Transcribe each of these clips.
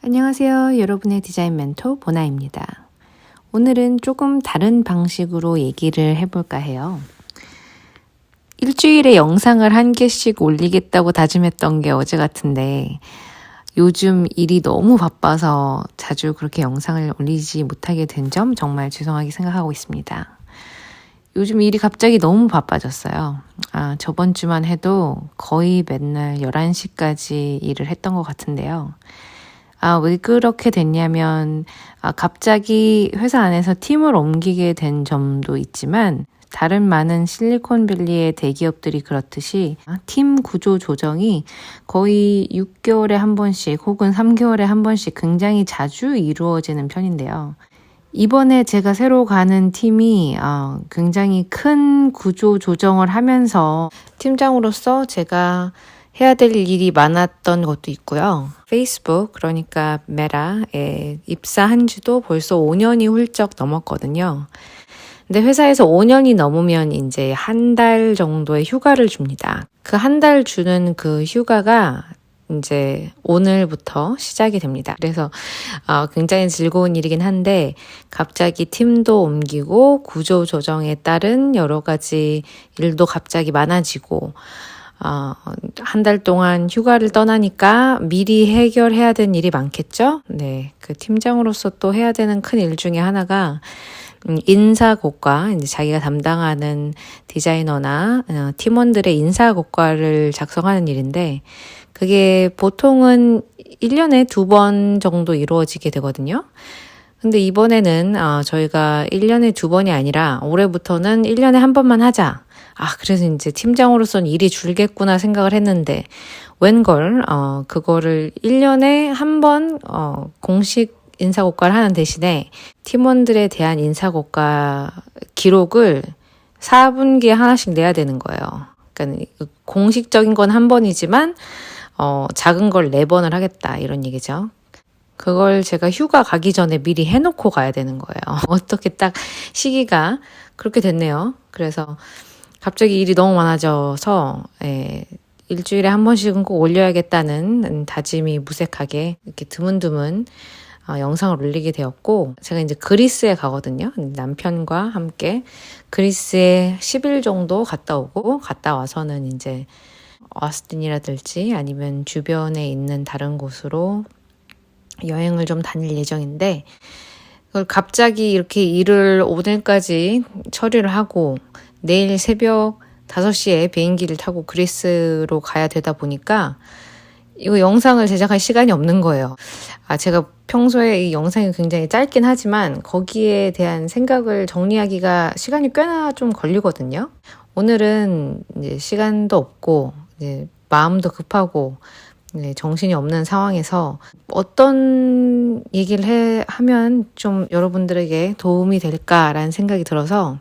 안녕하세요. 여러분의 디자인 멘토 보나입니다. 오늘은 조금 다른 방식으로 얘기를 해볼까 해요. 일주일에 영상을 한 개씩 올리겠다고 다짐했던 게 어제 같은데 요즘 일이 너무 바빠서 자주 그렇게 영상을 올리지 못하게 된 점 정말 죄송하게 생각하고 있습니다. 요즘 일이 갑자기 너무 바빠졌어요. 저번 주만 해도 거의 맨날 11시까지 일을 했던 것 같은데요. 왜 그렇게 됐냐면, 갑자기 회사 안에서 팀을 옮기게 된 점도 있지만, 다른 많은 실리콘밸리의 대기업들이 그렇듯이 팀 구조 조정이 거의 6개월에 한 번씩 혹은 3개월에 한 번씩 굉장히 자주 이루어지는 편인데요. 이번에 제가 새로 가는 팀이 굉장히 큰 구조 조정을 하면서 팀장으로서 제가 해야 될 일이 많았던 것도 있고요. 페이스북, 그러니까 메타에 입사한 지도 벌써 5년이 훌쩍 넘었거든요. 근데 회사에서 5년이 넘으면 이제 한 달 정도의 휴가를 줍니다. 그 한 달 주는 그 휴가가 이제 오늘부터 시작이 됩니다. 그래서 굉장히 즐거운 일이긴 한데 갑자기 팀도 옮기고 구조 조정에 따른 여러 가지 일도 갑자기 많아지고 한 달 동안 휴가를 떠나니까 미리 해결해야 되는 일이 많겠죠? 네. 그 팀장으로서 또 해야 되는 큰 일 중에 하나가, 인사고과, 이제 자기가 담당하는 디자이너나 팀원들의 인사고과를 작성하는 일인데, 그게 보통은 1년에 2번 정도 이루어지게 되거든요. 근데 이번에는 저희가 1년에 2번이 아니라 올해부터는 1년에 한 번만 하자. 그래서 이제 팀장으로서는 일이 줄겠구나 생각을 했는데, 웬걸, 그거를 1년에 한 번, 공식 인사고과를 하는 대신에 팀원들에 대한 인사고과 기록을 4분기에 하나씩 내야 되는 거예요. 그러니까 공식적인 건 한 번이지만, 작은 걸 4번을 하겠다, 이런 얘기죠. 그걸 제가 휴가 가기 전에 미리 해놓고 가야 되는 거예요. 어떻게 딱 시기가 그렇게 됐네요. 그래서 갑자기 일이 너무 많아져서 일주일에 한 번씩은 꼭 올려야겠다는 다짐이 무색하게 이렇게 드문드문 영상을 올리게 되었고, 제가 이제 그리스에 가거든요. 남편과 함께 그리스에 10일 정도 갔다 오고, 갔다 와서는 이제 어스틴이라든지 아니면 주변에 있는 다른 곳으로 여행을 좀 다닐 예정인데, 그걸 갑자기 이렇게 일을 오늘까지 처리를 하고 내일 새벽 5시에 비행기를 타고 그리스로 가야 되다 보니까 이거 영상을 제작할 시간이 없는 거예요. 제가 평소에 이 영상이 굉장히 짧긴 하지만 거기에 대한 생각을 정리하기가 시간이 꽤나 좀 걸리거든요. 오늘은 이제 시간도 없고 이제 마음도 급하고 정신이 없는 상황에서 어떤 얘기를 하면 좀 여러분들에게 도움이 될까라는 생각이 들어서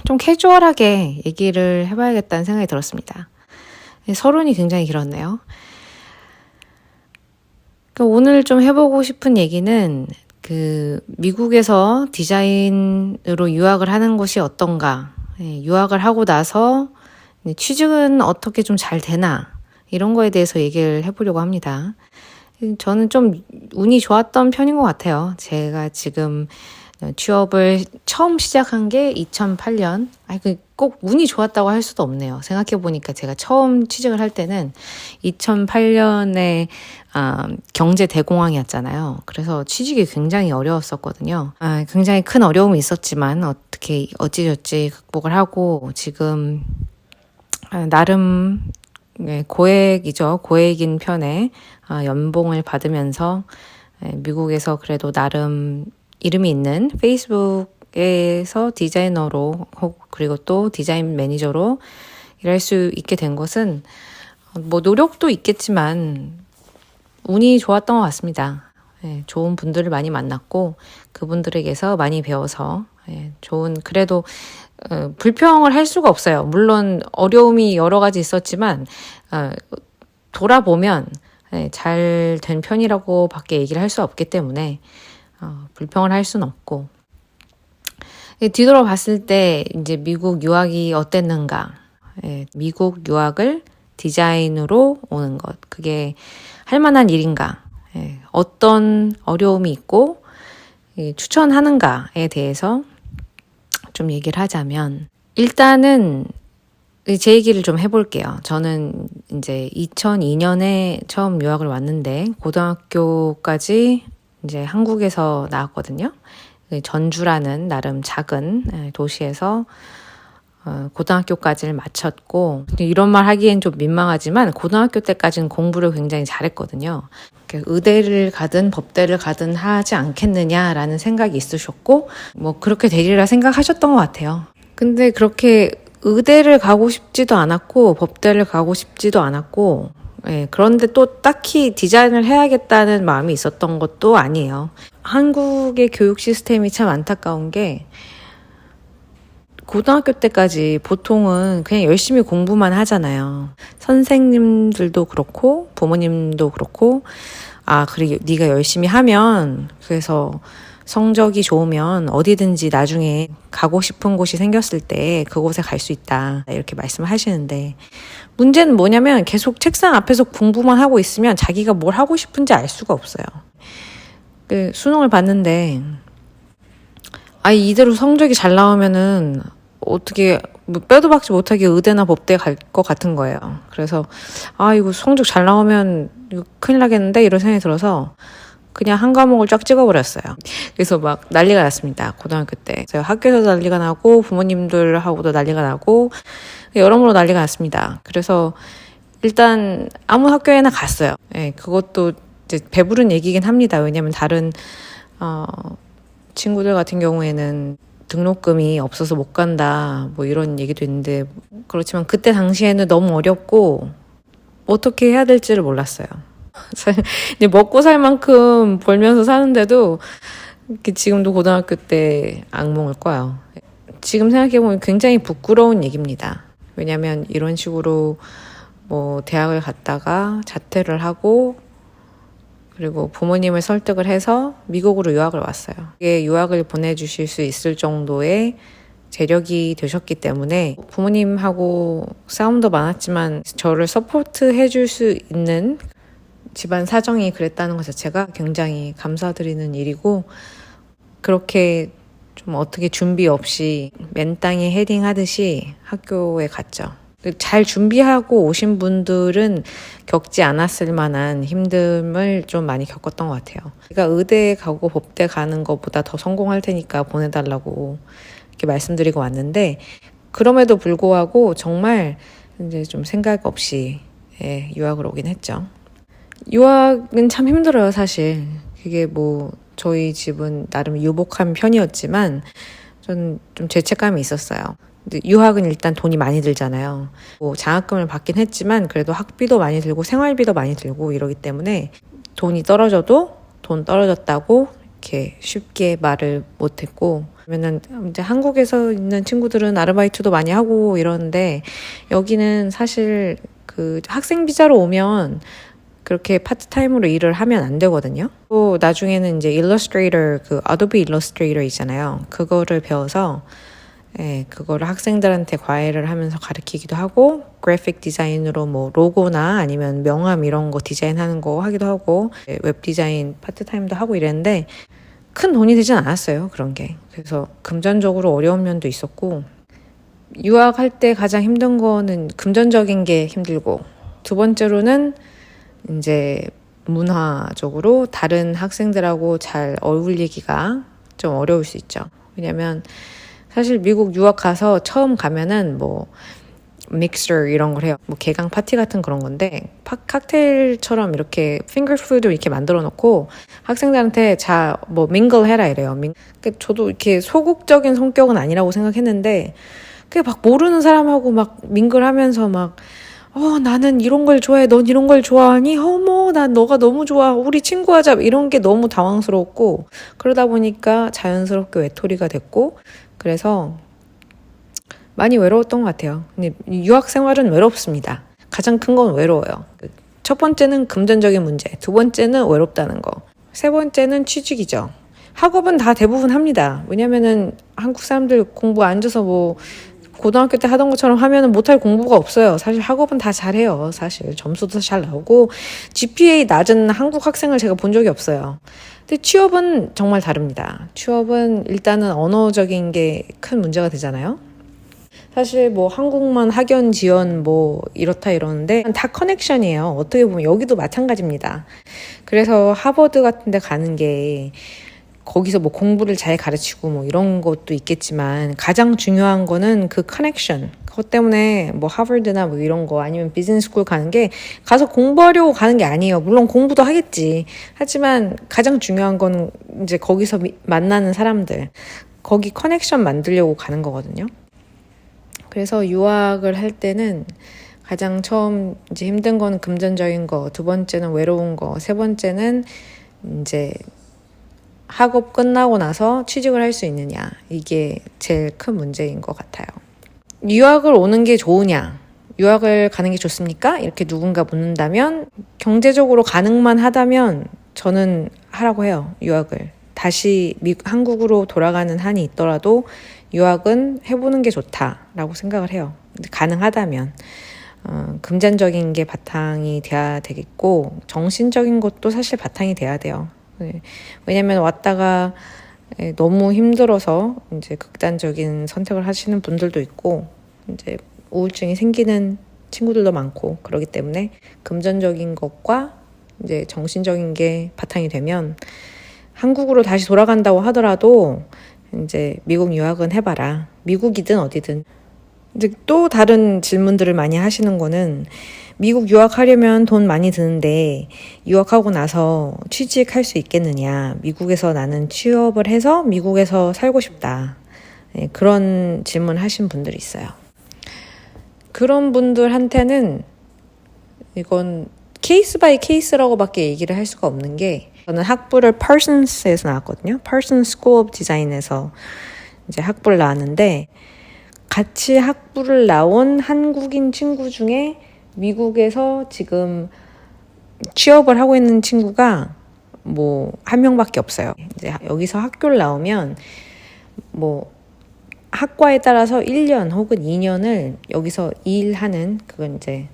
좀 캐주얼하게 얘기를 해봐야겠다는 생각이 들었습니다. 서론이 굉장히 길었네요. 그러니까 오늘 좀 해보고 싶은 얘기는 미국에서 디자인으로 유학을 하는 것이 어떤가, 유학을 하고 나서 취직은 어떻게 좀 잘 되나, 이런 거에 대해서 얘기를 해보려고 합니다. 저는 좀 운이 좋았던 편인 것 같아요. 제가 지금 취업을 처음 시작한 게 2008년. 꼭 운이 좋았다고 할 수도 없네요. 생각해보니까 제가 처음 취직을 할 때는 2008년에 경제 대공황이었잖아요. 그래서 취직이 굉장히 어려웠었거든요. 굉장히 큰 어려움이 있었지만 어찌저찌 극복을 하고 지금 나름 고액인 편에 연봉을 받으면서 미국에서 그래도 나름 이름이 있는 페이스북에서 디자이너로 그리고 또 디자인 매니저로 일할 수 있게 된 것은 노력도 있겠지만 운이 좋았던 것 같습니다. 좋은 분들을 많이 만났고 그분들에게서 많이 배워서 그래도 불평을 할 수가 없어요. 물론 어려움이 여러 가지 있었지만 돌아보면 잘 된 편이라고 밖에 얘기를 할 수 없기 때문에 불평을 할 수는 없고, 뒤돌아봤을 때 이제 미국 유학이 어땠는가, 미국 유학을 디자인으로 오는 것, 그게 할 만한 일인가, 어떤 어려움이 있고 추천하는가에 대해서 좀 얘기를 하자면, 일단은 제 얘기를 좀 해볼게요. 저는 이제 2002년에 처음 유학을 왔는데 고등학교까지 이제 한국에서 나왔거든요. 전주라는 나름 작은 도시에서 고등학교까지를 마쳤고, 이런 말 하기엔 좀 민망하지만 고등학교 때까지는 공부를 굉장히 잘했거든요. 의대를 가든 법대를 가든 하지 않겠느냐라는 생각이 있으셨고, 뭐 그렇게 되리라 생각하셨던 것 같아요. 근데 그렇게 의대를 가고 싶지도 않았고 법대를 가고 싶지도 않았고, 그런데 또 딱히 디자인을 해야겠다는 마음이 있었던 것도 아니에요. 한국의 교육 시스템이 참 안타까운 게, 고등학교 때까지 보통은 그냥 열심히 공부만 하잖아요. 선생님들도 그렇고 부모님도 그렇고, 그리고 네가 열심히 하면, 그래서 성적이 좋으면 어디든지 나중에 가고 싶은 곳이 생겼을 때 그곳에 갈 수 있다, 이렇게 말씀을 하시는데, 문제는 뭐냐면 계속 책상 앞에서 공부만 하고 있으면 자기가 뭘 하고 싶은지 알 수가 없어요. 수능을 봤는데 이대로 성적이 잘 나오면은 어떻게 빼도 박지 못하게 의대나 법대에 갈 것 같은 거예요. 그래서 이거 성적 잘 나오면 이거 큰일 나겠는데, 이런 생각이 들어서 그냥 한 과목을 쫙 찍어버렸어요. 그래서 막 난리가 났습니다. 고등학교 때. 제가 학교에서 난리가 나고 부모님들하고도 난리가 나고 여러모로 난리가 났습니다. 그래서 일단 아무 학교에나 갔어요. 그것도 이제 배부른 얘기긴 합니다. 왜냐면 다른 친구들 같은 경우에는 등록금이 없어서 못 간다, 뭐 이런 얘기도 있는데, 그렇지만 그때 당시에는 너무 어렵고 어떻게 해야 될지를 몰랐어요. 먹고 살 만큼 벌면서 사는데도 지금도 고등학교 때 악몽을 꿔요. 지금 생각해보면 굉장히 부끄러운 얘기입니다. 왜냐면 이런 식으로 뭐 대학을 갔다가 자퇴를 하고, 그리고 부모님을 설득을 해서 미국으로 유학을 왔어요. 이게 유학을 보내주실 수 있을 정도의 재력이 되셨기 때문에 부모님하고 싸움도 많았지만 저를 서포트 해줄 수 있는 집안 사정이 그랬다는 것 자체가 굉장히 감사드리는 일이고, 그렇게 좀 어떻게 준비 없이 맨땅에 헤딩하듯이 학교에 갔죠. 잘 준비하고 오신 분들은 겪지 않았을 만한 힘듦을 좀 많이 겪었던 것 같아요. 제가 의대 가고 법대 가는 것보다 더 성공할 테니까 보내달라고 이렇게 말씀드리고 왔는데, 그럼에도 불구하고 정말 이제 좀 생각 없이 유학을 오긴 했죠. 유학은 참 힘들어요, 사실. 그게 뭐 저희 집은 나름 유복한 편이었지만 저는 좀 죄책감이 있었어요. 유학은 일단 돈이 많이 들잖아요. 뭐 장학금을 받긴 했지만 그래도 학비도 많이 들고 생활비도 많이 들고 이러기 때문에 돈이 떨어져도 돈 떨어졌다고 이렇게 쉽게 말을 못했고, 왜냐면 이제 한국에서 있는 친구들은 아르바이트도 많이 하고 이러는데, 여기는 사실 그 학생 비자로 오면 그렇게 파트타임으로 일을 하면 안 되거든요. 또 나중에는 이제 일러스트레이터, 그 아도비 일러스트레이터 있잖아요. 그거를 배워서 그거를 학생들한테 과외를 하면서 가르치기도 하고, 그래픽 디자인으로 뭐 로고나 아니면 명함 이런 거 디자인하는 거 하기도 하고, 웹 디자인 파트타임도 하고 이랬는데 큰 돈이 되진 않았어요, 그런 게. 그래서 금전적으로 어려운 면도 있었고, 유학할 때 가장 힘든 거는 금전적인 게 힘들고, 두 번째로는 이제 문화적으로 다른 학생들하고 잘 어울리기가 좀 어려울 수 있죠. 왜냐면 사실 미국 유학 가서 처음 가면은 뭐 믹서 이런 걸 해요. 뭐 개강 파티 같은 그런 건데, 칵테일처럼 이렇게 핑거푸드를 이렇게 만들어 놓고 학생들한테 뭐 밍글 해라 이래요. 그러니까 저도 이렇게 소극적인 성격은 아니라고 생각했는데, 그게 막 모르는 사람하고 막 밍글하면서 막 나는 이런 걸 좋아해, 넌 이런 걸 좋아하니? 어머, 난 너가 너무 좋아, 우리 친구하자, 이런 게 너무 당황스럽고, 그러다 보니까 자연스럽게 외톨이가 됐고, 그래서 많이 외로웠던 것 같아요. 근데 유학 생활은 외롭습니다. 가장 큰 건 외로워요. 첫 번째는 금전적인 문제, 두 번째는 외롭다는 거, 세 번째는 취직이죠. 학업은 다 대부분 합니다. 왜냐면은 한국 사람들 공부 앉아서 뭐 고등학교 때 하던 것처럼 하면은 못할 공부가 없어요. 사실 학업은 다 잘해요. 사실 점수도 잘 나오고 GPA 낮은 한국 학생을 제가 본 적이 없어요. 근데 취업은 정말 다릅니다. 취업은 일단은 언어적인 게 큰 문제가 되잖아요. 사실 뭐 한국만 학연 지원 뭐 이렇다 이러는데 다 커넥션이에요. 어떻게 보면 여기도 마찬가지입니다. 그래서 하버드 같은 데 가는 게 거기서 뭐 공부를 잘 가르치고 뭐 이런 것도 있겠지만 가장 중요한 거는 그 커넥션. 그것 때문에 뭐 하버드나 뭐 이런 거 아니면 비즈니스 스쿨 가는 게 가서 공부하려고 가는 게 아니에요. 물론 공부도 하겠지. 하지만 가장 중요한 건 이제 거기서 만나는 사람들. 거기 커넥션 만들려고 가는 거거든요. 그래서 유학을 할 때는 가장 처음 이제 힘든 건 금전적인 거, 두 번째는 외로운 거, 세 번째는 이제 학업 끝나고 나서 취직을 할 수 있느냐. 이게 제일 큰 문제인 것 같아요. 유학을 오는 게 좋으냐? 유학을 가는 게 좋습니까? 이렇게 누군가 묻는다면 경제적으로 가능만 하다면 저는 하라고 해요. 유학을. 다시 한국으로 돌아가는 한이 있더라도 유학은 해보는 게 좋다라고 생각을 해요. 가능하다면. 금전적인 게 바탕이 돼야 되겠고 정신적인 것도 사실 바탕이 돼야 돼요. 네. 왜냐면 왔다가 너무 힘들어서 이제 극단적인 선택을 하시는 분들도 있고 이제 우울증이 생기는 친구들도 많고 그러기 때문에 금전적인 것과 이제 정신적인 게 바탕이 되면 한국으로 다시 돌아간다고 하더라도 이제 미국 유학은 해봐라. 미국이든 어디든. 이제 또 다른 질문들을 많이 하시는 거는 미국 유학하려면 돈 많이 드는데 유학하고 나서 취직할 수 있겠느냐. 미국에서 나는 취업을 해서 미국에서 살고 싶다. 네, 그런 질문 하신 분들이 있어요. 그런 분들한테는 이건 케이스 바이 케이스라고 밖에 얘기를 할 수가 없는 게 저는 학부를 Parsons에서 나왔거든요. Parsons School of Design에서 이제 학부를 나왔는데 같이 학부를 나온 한국인 친구 중에 미국에서 지금 취업을 하고 있는 친구가 뭐 한 명밖에 없어요. 이제 여기서 학교를 나오면 뭐 학과에 따라서 1년 혹은 2년을 여기서 일하는 그건 이제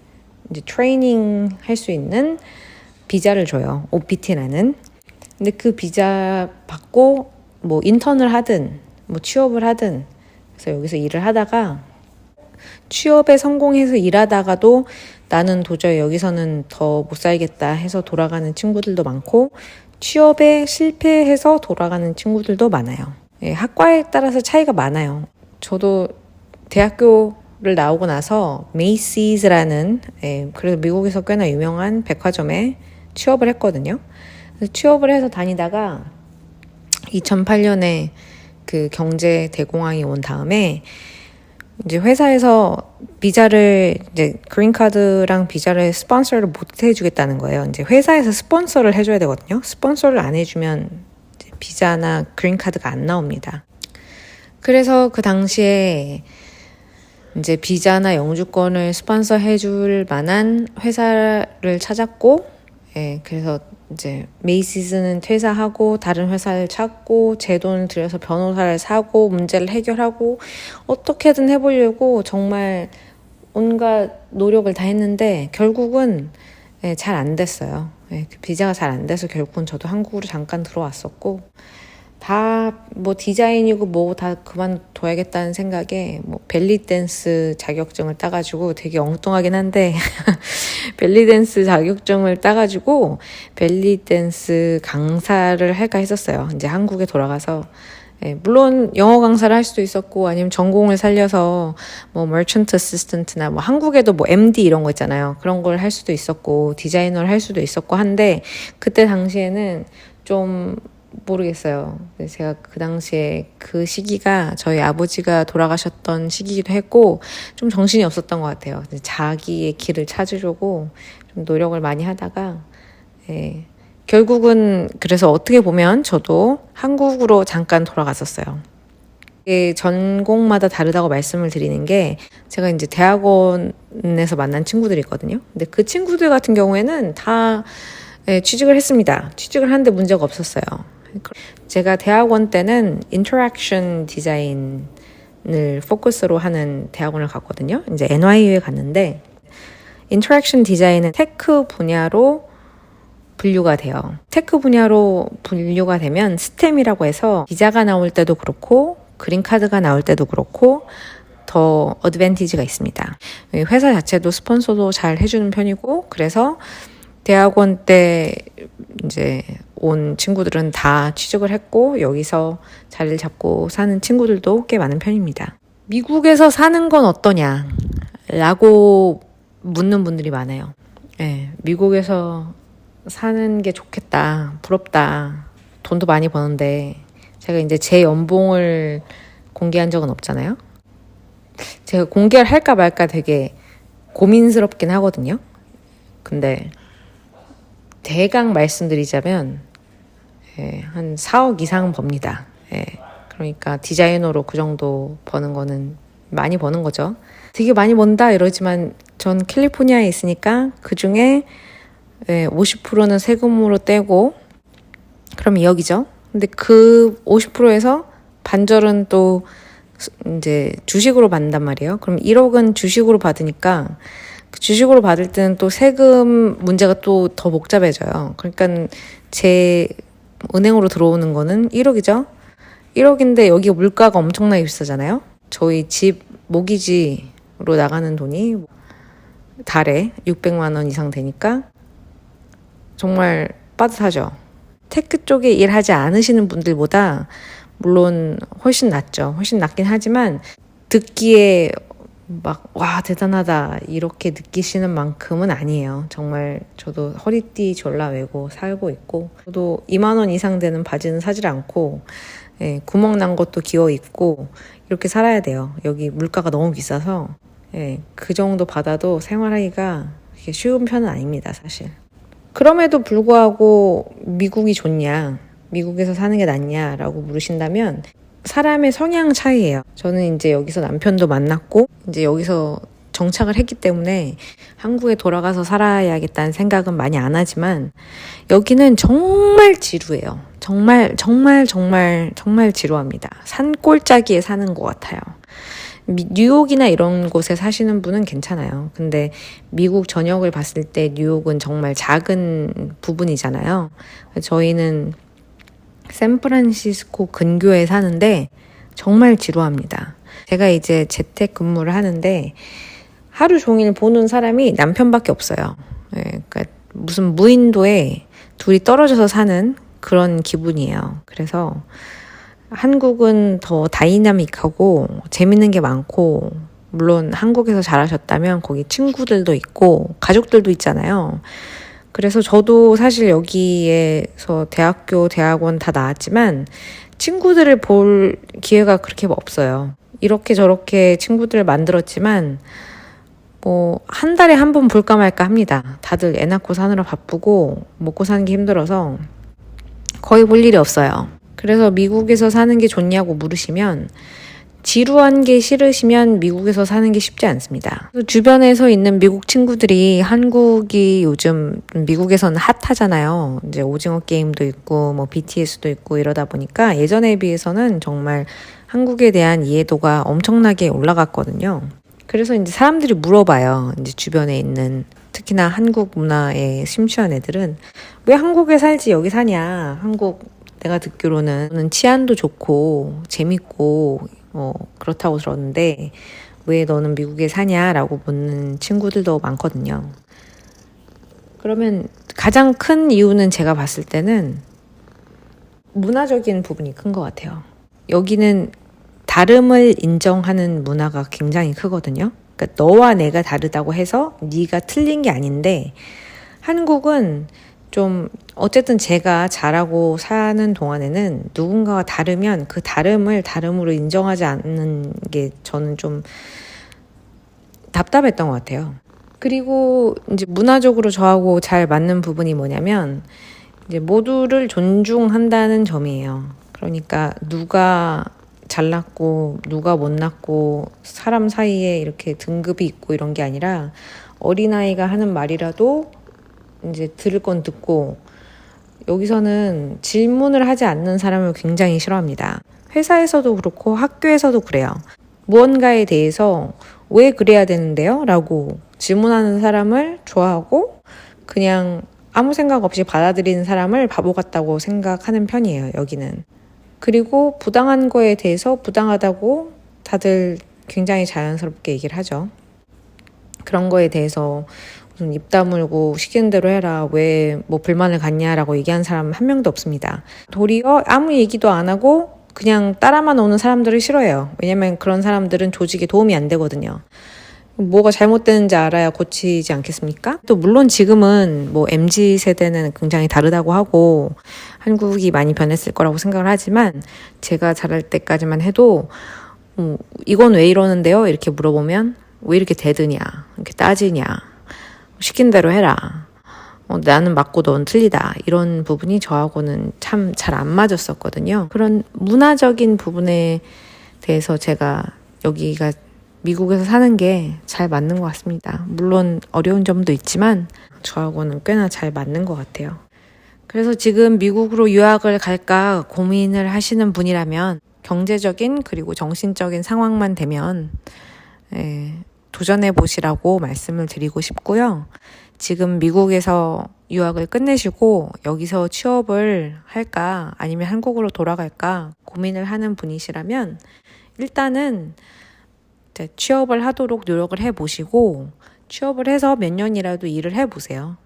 트레이닝 할 수 있는 비자를 줘요. OPT라는. 근데 그 비자 받고 뭐 인턴을 하든 뭐 취업을 하든 그래서 여기서 일을 하다가 취업에 성공해서 일하다가도 나는 도저히 여기서는 더 못 살겠다 해서 돌아가는 친구들도 많고 취업에 실패해서 돌아가는 친구들도 많아요. 예, 학과에 따라서 차이가 많아요. 저도 대학교를 나오고 나서 메이시즈라는 그래도 미국에서 꽤나 유명한 백화점에 취업을 했거든요. 그래서 취업을 해서 다니다가 2008년에 그 경제 대공황이 온 다음에 이제 회사에서 비자를 이제 그린카드랑 비자를 스폰서를 못 해주겠다는 거예요. 이제 회사에서 스폰서를 해줘야 되거든요. 스폰서를 안 해주면 이제 비자나 그린카드가 안 나옵니다. 그래서 그 당시에 이제 비자나 영주권을 스폰서 해줄 만한 회사를 찾았고, 그래서 이제 메이시즈는 퇴사하고 다른 회사를 찾고 제 돈을 들여서 변호사를 사고 문제를 해결하고 어떻게든 해보려고 정말 온갖 노력을 다 했는데 결국은 잘 안 됐어요. 그 비자가 잘 안 돼서 결국은 저도 한국으로 잠깐 들어왔었고 다 뭐 디자인이고 뭐 다 그만둬야겠다는 생각에 뭐 벨리 댄스 자격증을 따가지고 되게 엉뚱하긴 한데 벨리 댄스 자격증을 따가지고 벨리 댄스 강사를 할까 했었어요. 이제 한국에 돌아가서 물론 영어 강사를 할 수도 있었고 아니면 전공을 살려서 뭐 merchant assistant나 뭐 한국에도 뭐 MD 이런 거 있잖아요. 그런 걸 할 수도 있었고 디자이너를 할 수도 있었고 한데 그때 당시에는 좀 모르겠어요. 제가 그 당시에 그 시기가 저희 아버지가 돌아가셨던 시기이기도 했고 좀 정신이 없었던 것 같아요. 자기의 길을 찾으려고 좀 노력을 많이 하다가 결국은 그래서 어떻게 보면 저도 한국으로 잠깐 돌아갔었어요. 전공마다 다르다고 말씀을 드리는 게 제가 이제 대학원에서 만난 친구들이 있거든요. 근데 그 친구들 같은 경우에는 다 취직을 했습니다. 취직을 하는데 문제가 없었어요. 제가 대학원 때는 인터랙션 디자인 포커스로 하는 대학원을 갔거든요. 이제 NYU에 갔는데 인터랙션 디자인은 테크 분야로 분류가 돼요. 테크 분야로 분류가 되면 스템이라고 해서 비자가 나올 때도 그렇고 그린카드가 나올 때도 그렇고 더 어드밴티지가 있습니다. 회사 자체도 스폰서도 잘 해주는 편이고 그래서 대학원 때 이제 온 친구들은 다 취직을 했고 여기서 자리를 잡고 사는 친구들도 꽤 많은 편입니다. 미국에서 사는 건 어떠냐? 라고 묻는 분들이 많아요. 네, 미국에서 사는 게 좋겠다, 부럽다, 돈도 많이 버는데 제가 이제 제 연봉을 공개한 적은 없잖아요. 제가 공개를 할까 말까 되게 고민스럽긴 하거든요. 근데 대강 말씀드리자면 한 4억 이상 법니다. 그러니까 디자이너로 그 정도 버는 거는 많이 버는 거죠. 되게 많이 번다 이러지만 전 캘리포니아에 있으니까 그중에 50%는 세금으로 떼고 그럼 2억이죠. 근데 그 50%에서 반절은 또 이제 주식으로 받는단 말이에요. 그럼 1억은 주식으로 받으니까 그 주식으로 받을 때는 또 세금 문제가 또 더 복잡해져요. 그러니까 제 은행으로 들어오는 거는 1억이죠. 1억인데 여기 물가가 엄청나게 비싸잖아요. 저희 집 모기지로 나가는 돈이 달에 600만 원 이상 되니까 정말 빠듯하죠. 테크 쪽에 일하지 않으시는 분들보다 물론 훨씬 낫죠. 훨씬 낫긴 하지만 듣기에 막 와 대단하다 이렇게 느끼시는 만큼은 아니에요. 정말 저도 허리띠 졸라 매고 살고 있고 저도 2만 원 이상 되는 바지는 사질 않고 구멍 난 것도 기어 입고 이렇게 살아야 돼요. 여기 물가가 너무 비싸서 그 정도 받아도 생활하기가 쉬운 편은 아닙니다, 사실. 그럼에도 불구하고 미국이 좋냐, 미국에서 사는 게 낫냐라고 물으신다면 사람의 성향 차이예요. 저는 이제 여기서 남편도 만났고 이제 여기서 정착을 했기 때문에 한국에 돌아가서 살아야겠다는 생각은 많이 안 하지만 여기는 정말 지루해요. 정말 지루합니다. 산골짜기에 사는 것 같아요. 뉴욕이나 이런 곳에 사시는 분은 괜찮아요. 근데 미국 전역을 봤을 때 뉴욕은 정말 작은 부분이잖아요. 저희는 샌프란시스코 근교에 사는데 정말 지루합니다. 제가 이제 재택 근무를 하는데 하루 종일 보는 사람이 남편밖에 없어요. 그러니까 무슨 무인도에 둘이 떨어져서 사는 그런 기분이에요. 그래서 한국은 더 다이나믹하고 재밌는 게 많고 물론 한국에서 자라셨다면 거기 친구들도 있고 가족들도 있잖아요. 그래서 저도 사실 여기에서 대학교, 대학원 다 나왔지만 친구들을 볼 기회가 그렇게 없어요. 이렇게 저렇게 친구들을 만들었지만 뭐 한 달에 한 번 볼까 말까 합니다. 다들 애 낳고 사느라 바쁘고 먹고 사는 게 힘들어서 거의 볼 일이 없어요. 그래서 미국에서 사는 게 좋냐고 물으시면 지루한 게 싫으시면 미국에서 사는 게 쉽지 않습니다. 주변에서 있는 미국 친구들이 한국이 요즘 미국에서는 핫하잖아요. 이제 오징어 게임도 있고 뭐 BTS도 있고 이러다 보니까 예전에 비해서는 정말 한국에 대한 이해도가 엄청나게 올라갔거든요. 그래서 이제 사람들이 물어봐요. 이제 주변에 있는 특히나 한국 문화에 심취한 애들은 왜 한국에 살지 여기 사냐. 한국 내가 듣기로는 치안도 좋고 재밌고 그렇다고 들었는데 왜 너는 미국에 사냐라고 묻는 친구들도 많거든요. 그러면 가장 큰 이유는 제가 봤을 때는 문화적인 부분이 큰 것 같아요. 여기는 다름을 인정하는 문화가 굉장히 크거든요. 그러니까 너와 내가 다르다고 해서 네가 틀린 게 아닌데 한국은 좀 어쨌든 제가 자라고 사는 동안에는 누군가가 다르면 그 다름을 다름으로 인정하지 않는 게 저는 좀 답답했던 것 같아요. 그리고 이제 문화적으로 저하고 잘 맞는 부분이 뭐냐면 이제 모두를 존중한다는 점이에요. 그러니까 누가 잘났고 누가 못났고 사람 사이에 이렇게 등급이 있고 이런 게 아니라 어린아이가 하는 말이라도 이제 들을 건 듣고 여기서는 질문을 하지 않는 사람을 굉장히 싫어합니다. 회사에서도 그렇고 학교에서도 그래요. 무언가에 대해서 왜 그래야 되는데요? 라고 질문하는 사람을 좋아하고 그냥 아무 생각 없이 받아들이는 사람을 바보 같다고 생각하는 편이에요, 여기는. 그리고 부당한 거에 대해서 부당하다고 다들 굉장히 자연스럽게 얘기를 하죠. 그런 거에 대해서 무슨 입 다물고 시키는 대로 해라, 왜 뭐 불만을 갖냐라고 얘기하는 사람 한 명도 없습니다. 도리어 아무 얘기도 안 하고 그냥 따라만 오는 사람들을 싫어해요. 왜냐면 그런 사람들은 조직에 도움이 안 되거든요. 뭐가 잘못되는지 알아야 고치지 않겠습니까? 또 물론 지금은 뭐 MZ 세대는 굉장히 다르다고 하고 한국이 많이 변했을 거라고 생각을 하지만 제가 자랄 때까지만 해도 이건 왜 이러는데요? 이렇게 물어보면 왜 이렇게 대드냐? 이렇게 따지냐? 시킨 대로 해라. 나는 맞고 넌 틀리다. 이런 부분이 저하고는 참 잘 안 맞았었거든요. 그런 문화적인 부분에 대해서 제가 여기가 미국에서 사는 게 잘 맞는 것 같습니다. 물론 어려운 점도 있지만 저하고는 꽤나 잘 맞는 것 같아요. 그래서 지금 미국으로 유학을 갈까 고민을 하시는 분이라면 경제적인 그리고 정신적인 상황만 되면 도전해 보시라고 말씀을 드리고 싶고요. 지금 미국에서 유학을 끝내시고 여기서 취업을 할까 아니면 한국으로 돌아갈까 고민을 하는 분이시라면 일단은 취업을 하도록 노력을 해보시고 취업을 해서 몇 년이라도 일을 해보세요.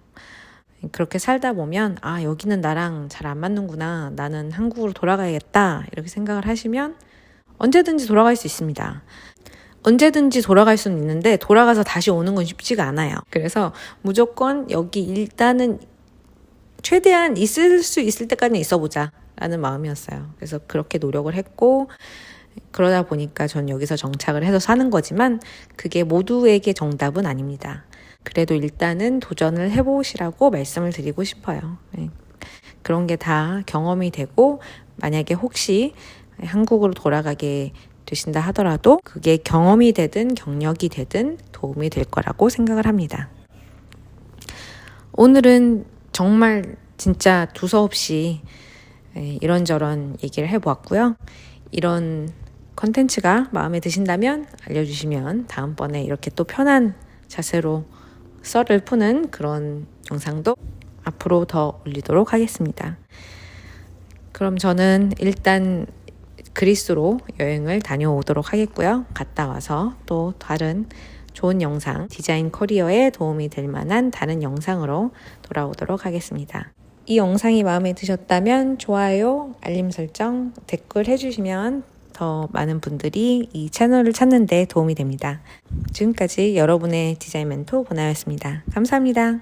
그렇게 살다 보면 여기는 나랑 잘 안 맞는구나. 나는 한국으로 돌아가야겠다. 이렇게 생각을 하시면 언제든지 돌아갈 수 있습니다. 언제든지 돌아갈 수는 있는데 돌아가서 다시 오는 건 쉽지가 않아요. 그래서 무조건 여기 일단은 최대한 있을 수 있을 때까지는 있어보자 라는 마음이었어요. 그래서 그렇게 노력을 했고 그러다 보니까 전 여기서 정착을 해서 사는 거지만 그게 모두에게 정답은 아닙니다. 그래도 일단은 도전을 해보시라고 말씀을 드리고 싶어요. 그런 게 다 경험이 되고 만약에 혹시 한국으로 돌아가게 되신다 하더라도 그게 경험이 되든 경력이 되든 도움이 될 거라고 생각을 합니다. 오늘은 정말 진짜 두서없이 이런저런 얘기를 해보았고요. 이런 컨텐츠가 마음에 드신다면 알려주시면 다음번에 이렇게 또 편한 자세로 썰을 푸는 그런 영상도 앞으로 더 올리도록 하겠습니다. 그럼 저는 일단 그리스로 여행을 다녀오도록 하겠고요. 갔다 와서 또 다른 좋은 영상, 디자인 커리어에 도움이 될 만한 다른 영상으로 돌아오도록 하겠습니다. 이 영상이 마음에 드셨다면 좋아요, 알림 설정, 댓글 해주시면 더 많은 분들이 이 채널을 찾는 데 도움이 됩니다. 지금까지 여러분의 디자인 멘토 보나였습니다. 감사합니다.